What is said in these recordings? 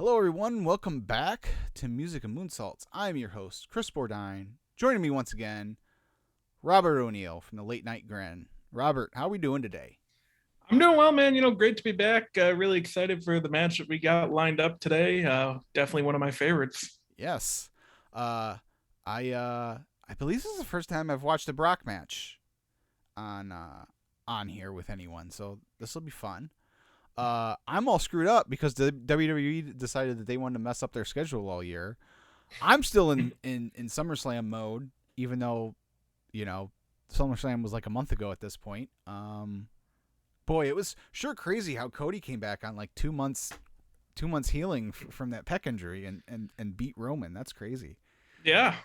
Hello, everyone. Welcome back to Music and Moonsaults. I'm your host, Chris Bordine. Joining me once again, Robert O'Neill from the Late Night Grin. Robert, how are we doing today? I'm doing well, man. Great to be back. Really excited for the match that we got lined up today. Definitely one of my favorites. Yes. Uh, I believe this is the first time I've watched a Brock match on on here with anyone, so this will be fun. I'm all screwed up because the WWE decided that they wanted to mess up their schedule all year. I'm still in SummerSlam mode, even though, you know, SummerSlam was like a month ago at this point. Boy, it was sure crazy how Cody came back on like 2 months healing from that pec injury and beat Roman. That's crazy. Yeah.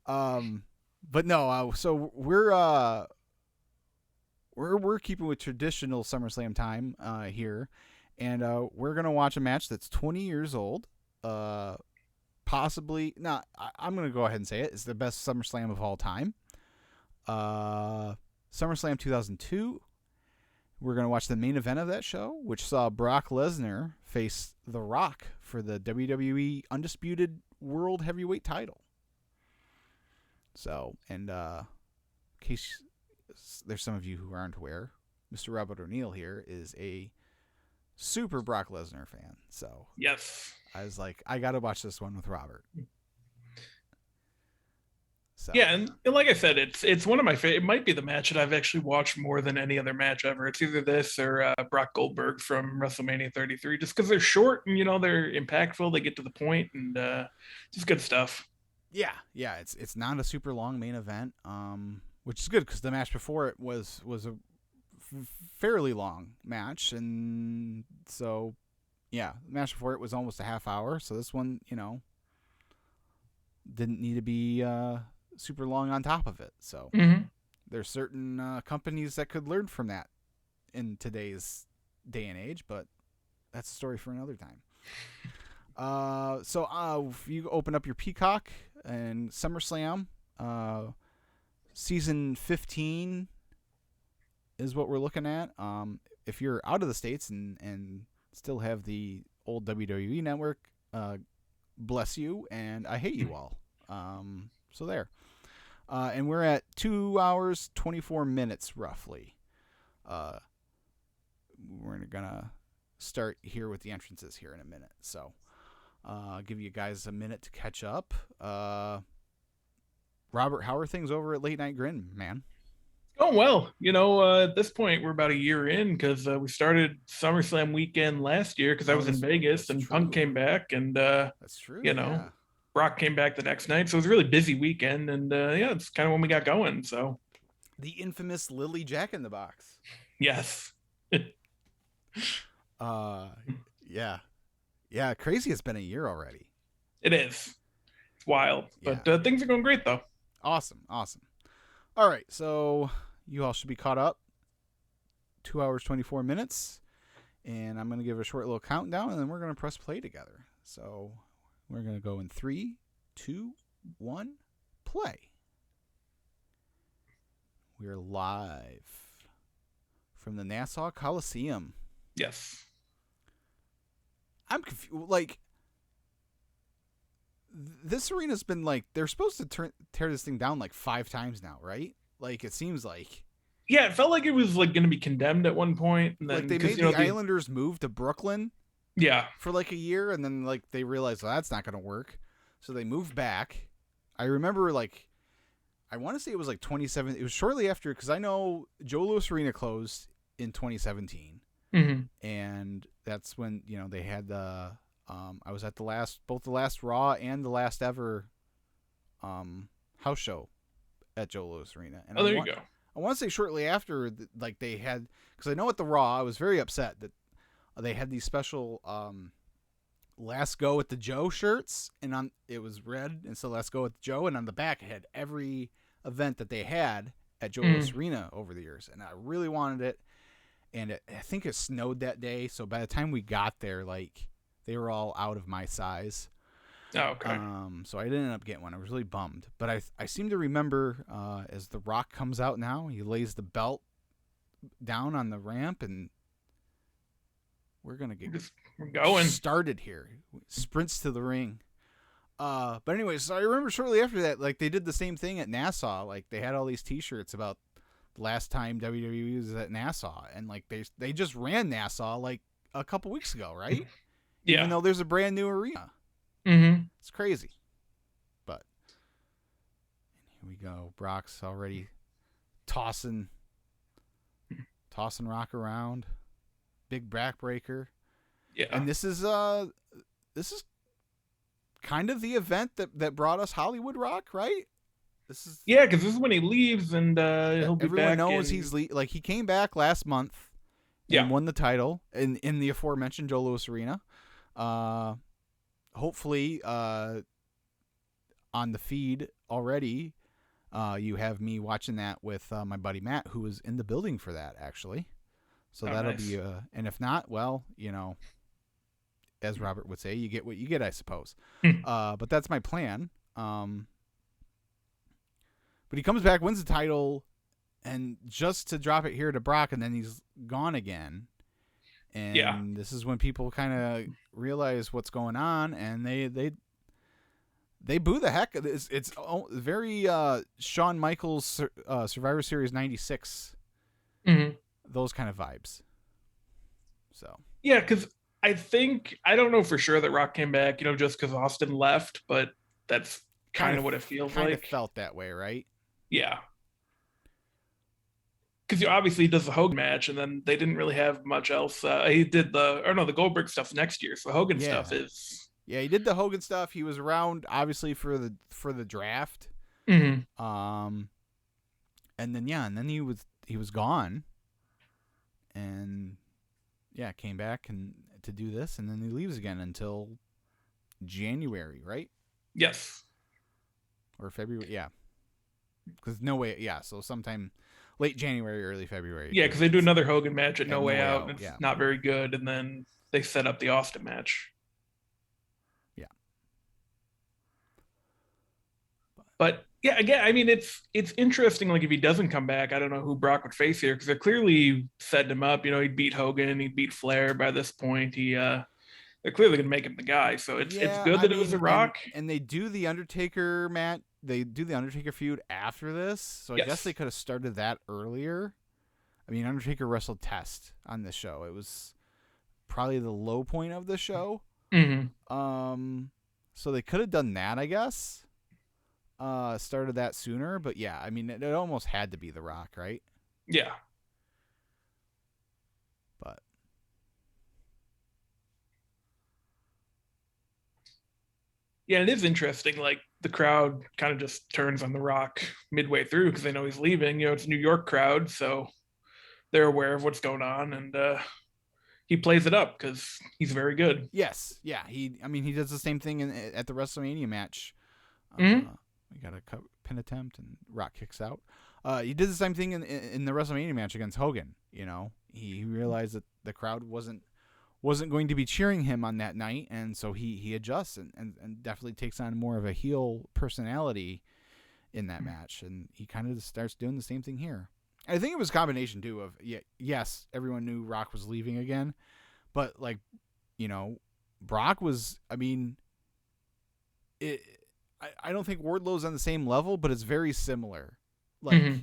But no, so we're keeping with traditional SummerSlam time here, and we're gonna watch a match that's 20 years old. Possibly not. I'm gonna go ahead and say it. It's the best SummerSlam of all time. SummerSlam 2002. We're gonna watch the main event of that show, which saw Brock Lesnar face The Rock for the WWE Undisputed World Heavyweight title. So, and in case there's some of you who aren't aware, Mr. Robert O'Neill here is a super Brock Lesnar fan. So Yes. I was like, I got to watch this one with Robert. So Yeah, and like I said, it's one of my favorite. It might be the match that I've actually watched more than any other match ever. It's either this or Brock Goldberg from WrestleMania 33, just because they're short and they're impactful. They get to the point and just good stuff. yeah, it's not a super long main event, which is good because the match before it was a fairly long match, and so yeah, the match before it was almost a half hour. So this one, didn't need to be super long on top of it. So Mm-hmm. there's certain companies that could learn from that in today's day and age, but that's a story for another time. So if you open up your Peacock and SummerSlam, season 15 is what we're looking at. If you're out of the States and still have the old WWE network, bless you, and I hate you all. So there. And we're at 2 hours, 24 minutes roughly. We're going to start here with the entrances here in a minute. So I'll give you guys a minute to catch up. Robert, how are things over at Late Night Grin, man? Oh well, at this point we're about a year in because we started SummerSlam weekend last year because I was in Vegas and true. Punk came back and That's true. Yeah. Brock came back the next night, so it was a really busy weekend and yeah, it's kind of when we got going. So The infamous Lily Jack in the Box. yes, Yeah. Yeah, crazy it's been a year already. it is. It's wild, but Yeah. things are going great though. Awesome. All right, so you all should be caught up. 2 hours, 24 minutes. And I'm going to give a short little countdown, and then we're going to press play together. So we're going to go in 3, 2, 1, play. We're live from the Nassau Coliseum. Yes. I'm confused. Like, this arena's been like, they're supposed to tear this thing down like 5 times now, right? Like, it seems like. Yeah, it felt like it was like going to be condemned at one point, and then like they made the Islanders move to Brooklyn. Yeah. For like a year, and then like they realized, well, that's not going to work, so they moved back. I remember like, I want to say it was like 2017. It was shortly after, because I know Joe Louis Arena closed in 2017, and that's when they had the. I was at both the last Raw and the last ever house show at Joe Louis Arena. And there you go. I want to say shortly after, like they had, because I know at the Raw, I was very upset that they had these special "Last Go with the Joe" shirts, and it was red, and so "Let's Go with Joe," and on the back it had every event that they had at Joe Louis Arena over the years, and I really wanted it. And I think it snowed that day, so by the time we got there, like they were all out of my size. Oh, okay. So I didn't end up getting one. I was really bummed. But I seem to remember as The Rock comes out now, he lays the belt down on the ramp, and We're gonna get we're going. started here. Sprints to the ring. But anyway, so I remember shortly after that, like they did the same thing at Nassau. Like they had all these T-shirts about the last time WWE was at Nassau, and like they just ran Nassau like a couple weeks ago, right? Yeah. Even though there's a brand new arena. Mm-hmm. It's crazy. But here we go. Brock's already tossing Rock around. Big backbreaker. Yeah. And this is kind of the event that brought us Hollywood Rock, right? This is because this is when he leaves, and he'll be everyone back. knows he's like he came back last month and won the title in the aforementioned Joe Louis Arena. Hopefully, on the feed already, you have me watching that with my buddy Matt, who was in the building for that actually. So that'll nice. be and if not, well, as Robert would say, you get what you get, I suppose. But that's my plan. But he comes back, wins the title, and just to drop it here to Brock, and then he's gone again. And this is when people kind of realize what's going on, and they boo the heck. It's very Shawn Michaels Survivor Series '96. Mm-hmm. Those kind of vibes. So because I don't know for sure that Rock came back, just because Austin left, but that's kind of what it feels like. Kind of felt that way, right? Yeah. Because obviously he does the Hogan match, and then they didn't really have much else. He did the Goldberg stuff next year, so Hogan stuff is. Yeah, he did the Hogan stuff. He was around obviously for the draft. Mm-hmm. And then he was gone. And came back and to do this, and then he leaves again until January, right? Yes. Or February, yeah. Because No Way, so sometime late January, early February. Yeah, because they do another Hogan match at No Way Out, and it's not very good, and then they set up the Austin match. Yeah. But yeah, again, I mean, it's interesting. Like if he doesn't come back, I don't know who Brock would face here, because they're clearly setting him up. He'd beat Hogan, he'd beat Flair by this point. They're clearly gonna make him the guy. So it's good that it was The Rock. And they do the Undertaker match. They do the Undertaker feud after this, so I guess they could have started that earlier. I mean, Undertaker wrestled Test on this show. It was probably the low point of the show. Mm-hmm. So they could have done that, I guess. Started that sooner, but I mean, it almost had to be The Rock, right? Yeah. But it is interesting. Like the crowd kind of just turns on The Rock midway through because they know he's leaving. It's a New York crowd, so they're aware of what's going on, and he plays it up because he's very good. Yes, he does the same thing at the WrestleMania match. Mm-hmm. We got a pin attempt, and Rock kicks out. He did the same thing in the WrestleMania match against Hogan. He realized that the crowd wasn't going to be cheering him on that night, and so he adjusts and definitely takes on more of a heel personality in that match, and he kind of starts doing the same thing here. I think it was a combination too of yes, everyone knew Rock was leaving again, but Brock was. I mean, I don't think Wardlow's on the same level, but it's very similar. Like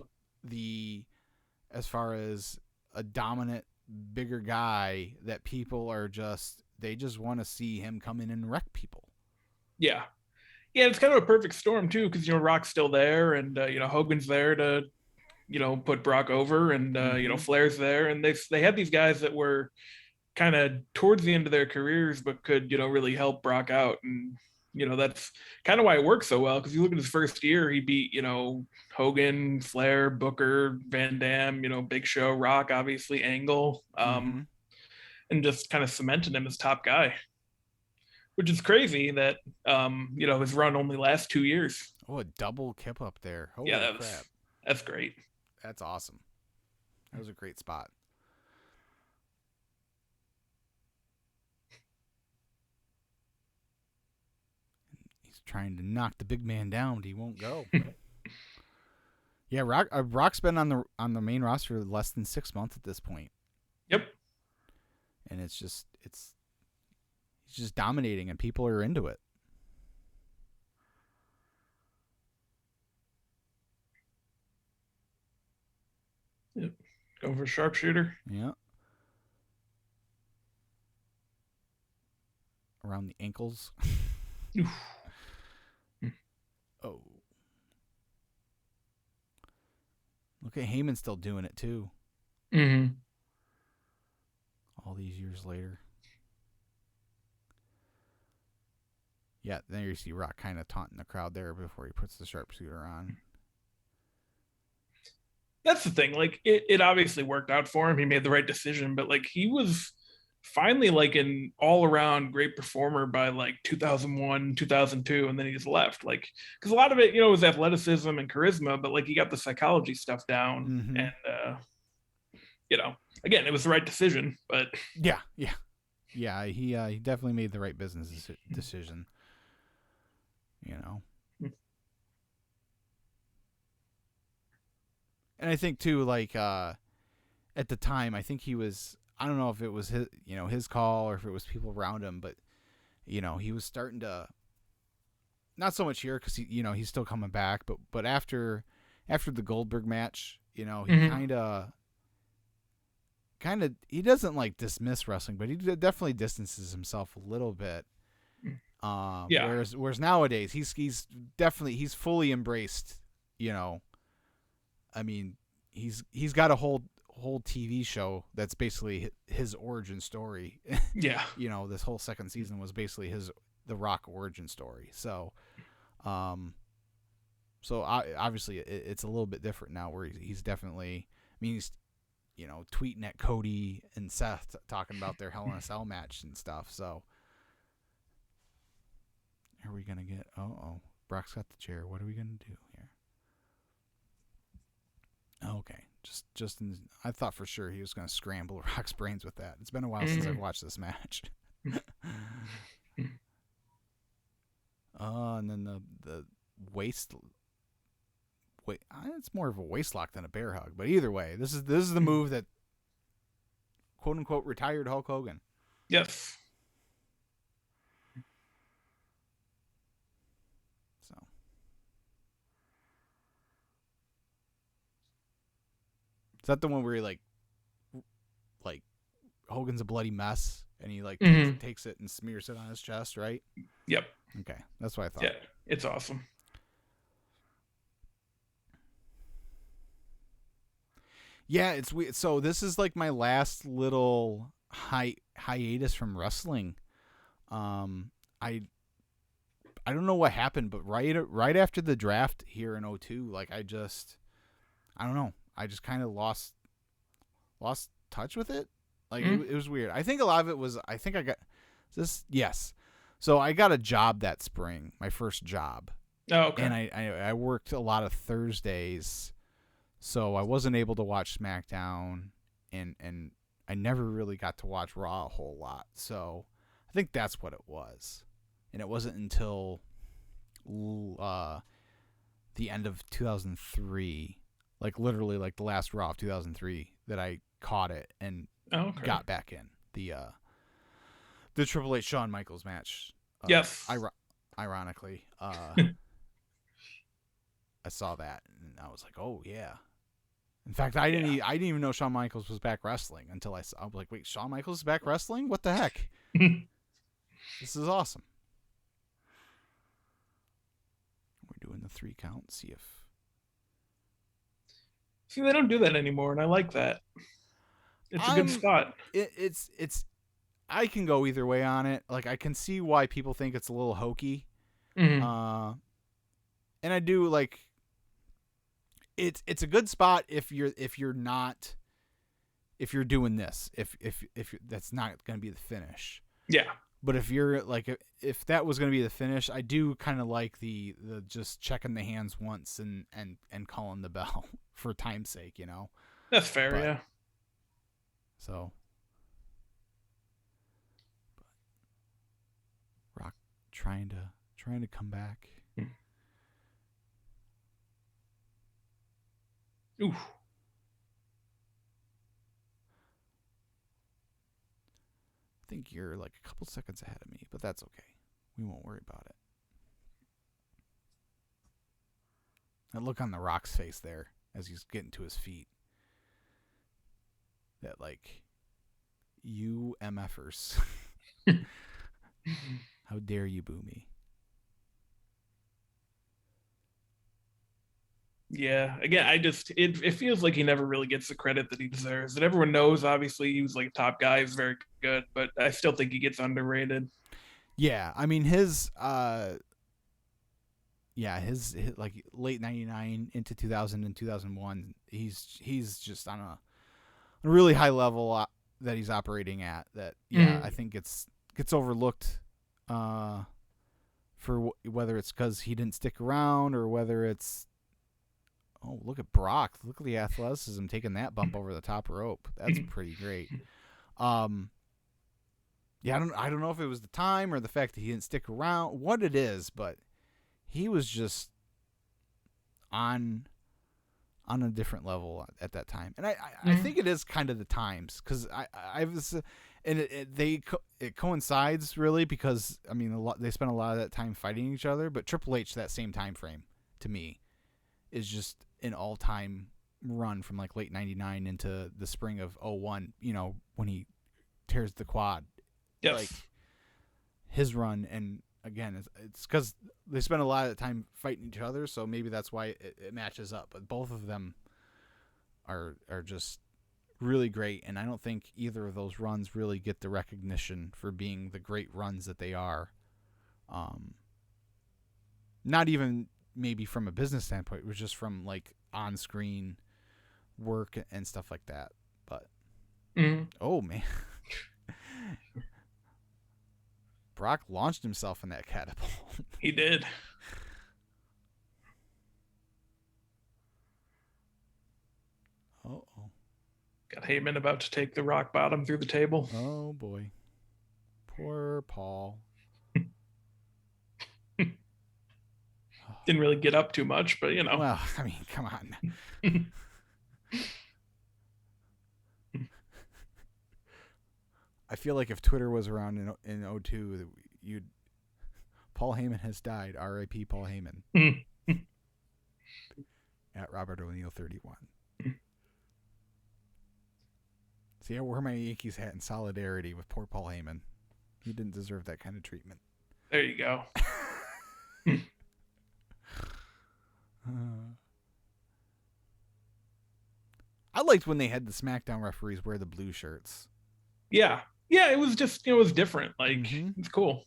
as far as a dominant, bigger guy that people are they just want to see him come in and wreck people. Yeah, it's kind of a perfect storm too, because Rock's still there, and Hogan's there to put Brock over, and Flair's there, and they had these guys that were kind of towards the end of their careers, but could really help Brock out, and that's kind of why it worked so well, because you look at his first year, he beat Hogan, Flair, Booker, Van Dam, Big Show, Rock, obviously Angle, and just kind of cemented him as top guy, which is crazy that his run only lasts 2 years. Oh, a double kip up there. Holy crap. That's great. That's awesome. That was a great spot. He's trying to knock the big man down, but he won't go. Rock's been on the main roster less than 6 months at this point. Yep. and he's just dominating, and people are into it. Yep. Go for sharpshooter. Yeah. Around the ankles. Oh. Look at Heyman still doing it too. Mm-hmm. All these years later. Yeah, then you see Rock kind of taunting the crowd there before he puts the sharpshooter on. That's the thing. Like it obviously worked out for him. He made the right decision, but like he was finally like an all-around great performer by like 2001, 2002, and then he just left. Like because a lot of it, was athleticism and charisma, but like he got the psychology stuff down, Mm-hmm. and again, it was the right decision. But yeah, he definitely made the right business decision. And I think too, like at the time, I think he was. I don't know if it was his call or if it was people around him, but he was starting to. Not so much here because he's still coming back, but after the Goldberg match, he kind of he doesn't like dismiss wrestling, but he definitely distances himself a little bit. Yeah. Whereas nowadays he's fully embraced. I mean, he's got a whole TV show that's basically his origin story. Yeah. This whole second season was basically the Rock origin story. So, obviously it's a little bit different now, where he's definitely. I mean, he's tweeting at Cody and Seth talking about their Hell in a Cell match and stuff. So, are we gonna get? Brock's got the chair. What are we gonna do here? Okay, I thought for sure he was gonna scramble Rock's brains with that. It's been a while since I've watched this match. And then the waist. Wait, it's more of a waist lock than a bear hug. But either way, this is the move that quote unquote retired Hulk Hogan. Yes. So. Is that the one where he like Hogan's a bloody mess and he like takes it and smears it on his chest, right? Yep. Okay, that's what I thought. Yeah, it's awesome. Yeah, it's weird. So this is like my last little hiatus from wrestling. I don't know what happened, but right after the draft here in 2002, like I don't know. I just kind of lost touch with it. Like it was weird. I think a lot of it was I got this. Yes. So I got a job that spring, my first job. Oh, okay. And I worked a lot of Thursdays, so I wasn't able to watch SmackDown, and I never really got to watch Raw a whole lot. So I think that's what it was. And it wasn't until the end of 2003, like literally like the last Raw of 2003, that I caught it and got back in the Triple H Shawn Michaels match. Yes. Ironically, I saw that and I was like, oh yeah. In fact, I didn't even know Shawn Michaels was back wrestling until I was like, wait, Shawn Michaels is back wrestling? What the heck? This is awesome. We're doing the 3 count. See, they don't do that anymore, and I like that. It's a good spot. It's I can go either way on it. Like I can see why people think it's a little hokey. Mm-hmm. And I do like it's a good spot if you're doing this. If that's not going to be the finish. Yeah. But if you're like if that was going to be the finish, I do kind of like the just checking the hands once and calling the bell for time's sake, That's fair, yeah. So Rock trying to come back. Oof. think you're like a couple seconds ahead of me, but that's okay. We won't worry about it. That look on The Rock's face there as he's getting to his feet. That like, you MFers. How dare you boo me? Yeah, again, it feels like he never really gets the credit that he deserves. And everyone knows, obviously, he was like a top guy, he's very good, but I still think he gets underrated. Yeah, I mean his his like late 99 into 2000 and 2001, he's just on a really high level that he's operating at that I think gets overlooked for whether it's cuz he didn't stick around or whether it's look at Brock. Look at the athleticism taking that bump over the top rope. That's pretty great. Yeah, I don't know if it was the time or the fact that he didn't stick around, what it is, but he was just on a different level at that time. And I think it is kind of the times, because I was, and it coincides really because I mean they spent a lot of that time fighting each other, but Triple H, that same time frame to me is just an all-time run from like late 99 into the spring of 01, when he tears the quad. Yes. Like his run, and again, it's because they spend a lot of time fighting each other, so maybe that's why it matches up. But both of them are just really great, and I don't think either of those runs really get the recognition for being the great runs that they are. Not even maybe from a business standpoint, it was just from like on-screen work and stuff like that. But oh man. Brock launched himself in that catapult. He did. Uh-oh. Got Heyman about to take the rock bottom through the table. Oh, boy. Poor Paul. Didn't really get up too much, but Well, I mean, come on. I feel like if Twitter was around in 02, Paul Heyman has died. R.I.P. Paul Heyman. At Robert O'Neill 31. See, I wore my Yankees hat in solidarity with poor Paul Heyman. He didn't deserve that kind of treatment. There you go. I liked when they had the SmackDown referees wear the blue shirts. Yeah, it was just it was different. Like it's cool.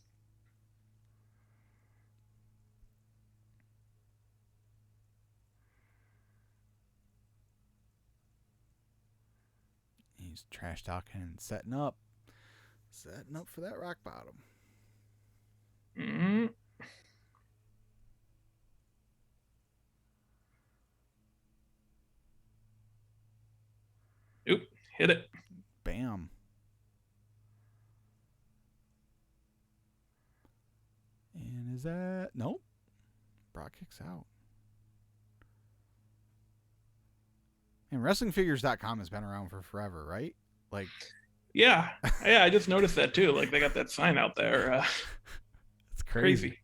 He's trash talking and setting up for that rock bottom. Oop, hit it. Bam. And is that... Nope. Brock kicks out. And WrestlingFigures.com has been around for forever, right? Like... Yeah, I just noticed that too. Like they got that sign out there. It's crazy.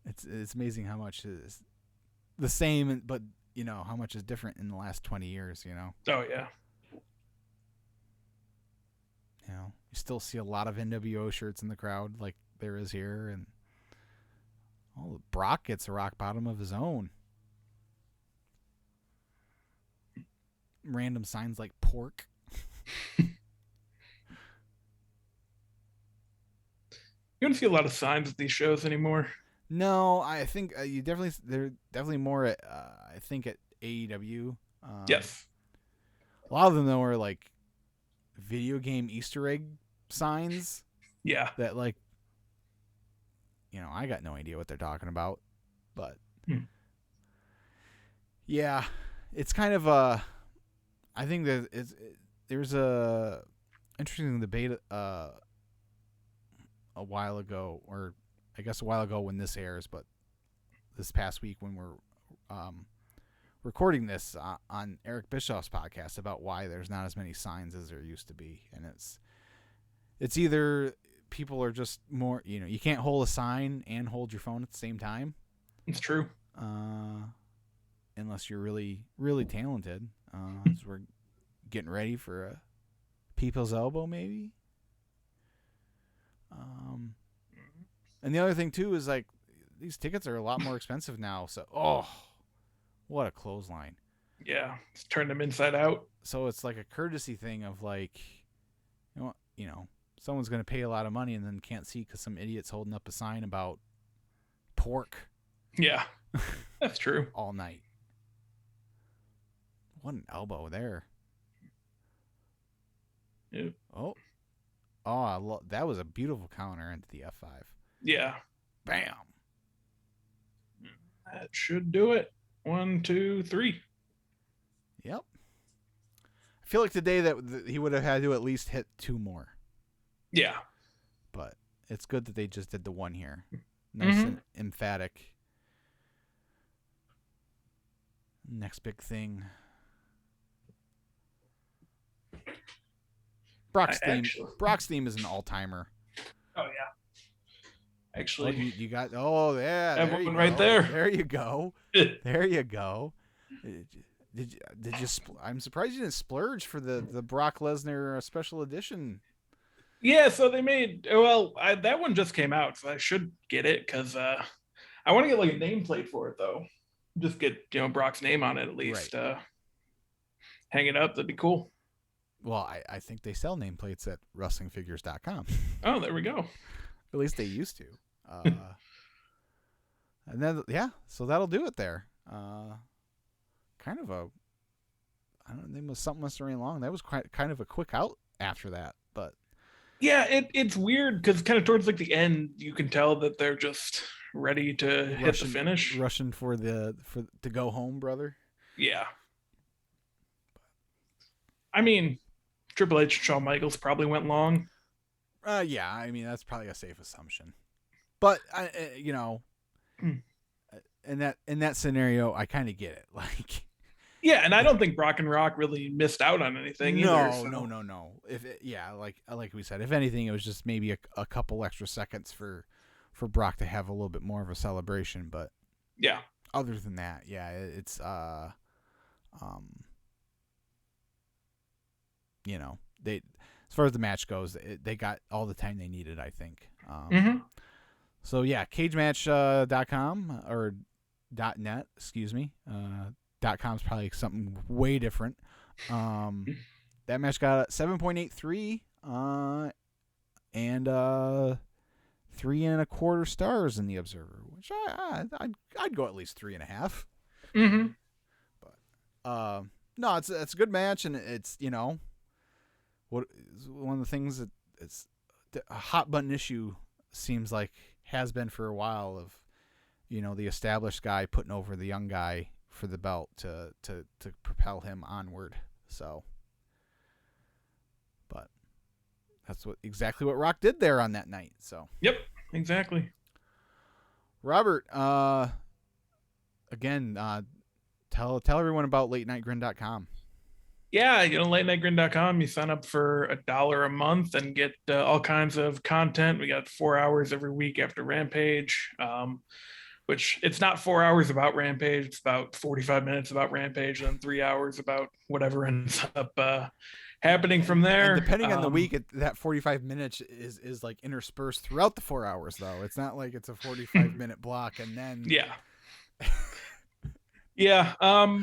It's amazing how much is the same, but how much is different in the last 20 years. Oh yeah. You still see a lot of NWO shirts in the crowd, like there is here, and Brock gets a rock bottom of his own. Random signs like pork. You don't see a lot of signs at these shows anymore. No, I think they're definitely more at I think at AEW. Yes. A lot of them though are like video game Easter egg signs. Yeah. That like I got no idea what they're talking about, but yeah, it's kind of I think that there's a interesting debate a while ago, or I guess a while ago when this airs, but this past week when we're recording this on Eric Bischoff's podcast about why there's not as many signs as there used to be, and it's either people are just more, you can't hold a sign and hold your phone at the same time. It's true. Unless you're really, really talented. So we're getting ready for a People's Elbow, maybe. And the other thing too is like these tickets are a lot more expensive now. So, what a clothesline! Yeah, it's turned them inside out. So it's like a courtesy thing of like, someone's gonna pay a lot of money and then can't see because some idiot's holding up a sign about pork. Yeah, that's true. All night. What an elbow there. Yep. That was a beautiful counter into the F5. Yeah. Bam. That should do it. 1, 2, 3. Yep. I feel like today that he would have had to at least hit 2 more. Yeah. But it's good that they just did the 1 here. Nice and emphatic. Next big thing. Brock's theme is an all-timer. Oh, yeah. Actually, you got. Oh, yeah. Everyone right there. There you go. There you go. Did you? I'm surprised you didn't splurge for the Brock Lesnar special edition. Yeah, so they made. Well, that one just came out, so I should get it because I want to get like a nameplate for it though. Just get Brock's name on it at least. Right. Hang it up. That'd be cool. Well, I think they sell nameplates at wrestlingfigures.com. Oh, there we go. At least they used to. And then, so that'll do it there. Kind of they must run long. That was kind of a quick out after that, but. Yeah, it's weird because kind of towards like the end, you can tell that they're just ready to hit the finish. Rushing for to go home, brother. Yeah. I mean, Triple H and Shawn Michaels probably went long. Yeah, I mean that's probably a safe assumption. But in that scenario, I kind of get it. Like, yeah, and I don't think Brock and Rock really missed out on anything either. No. Like we said, if anything, it was just maybe a couple extra seconds for Brock to have a little bit more of a celebration. But yeah, other than that, yeah, it's they, as far as the match goes, they got all the time they needed, I think. So yeah, cagematch.com or .net, excuse me. .com is probably something way different. That match got 7.83 and 3.25 stars in the Observer, which I'd go at least 3.5. But no, it's a good match, and it's one of the things that it's a hot button issue seems like has been for a while of the established guy putting over the young guy for the belt to propel him onward. So, but that's exactly what Rock did there on that night. So yep, exactly. Robert, again, tell everyone about latenightgrin.com. Yeah, latenightgrin.com. You sign up for $1 a month and get all kinds of content. We got 4 hours every week after Rampage, which it's not 4 hours about Rampage. It's about 45 minutes about Rampage, and then 3 hours about whatever ends up happening from there. And depending on the week, that 45 minutes is like interspersed throughout the 4 hours, though. It's not like it's a 45-minute block and then... Yeah. Yeah,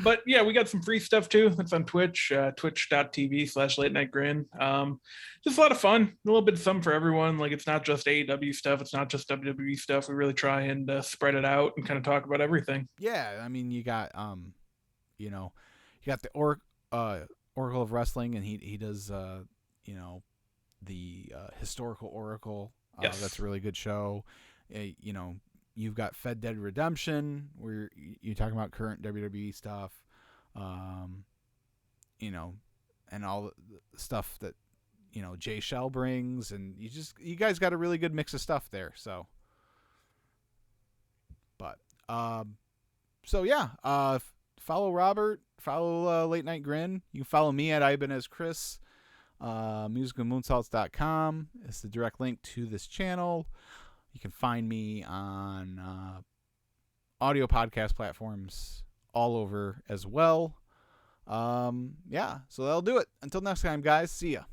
but yeah, we got some free stuff too. That's on Twitch, twitch.tv/latenightgrin. Just a lot of fun, a little bit of something for everyone. Like, it's not just AEW stuff, it's not just WWE stuff. We really try and spread it out and kind of talk about everything. Yeah, I mean, you got you got the Oracle of Wrestling, and he does the historical Oracle. Yes. That's a really good show. You've got Fed Dead Redemption, where you're talking about current WWE stuff, and all the stuff that, Jay Shell brings, and you guys got a really good mix of stuff there. So, but, follow Robert. Follow Late Night Grin. You can follow me at Ibanez Chris. musicandmoonsalts.com is the direct link to this channel. You can find me on audio podcast platforms all over as well. So that'll do it. Until next time, guys. See ya.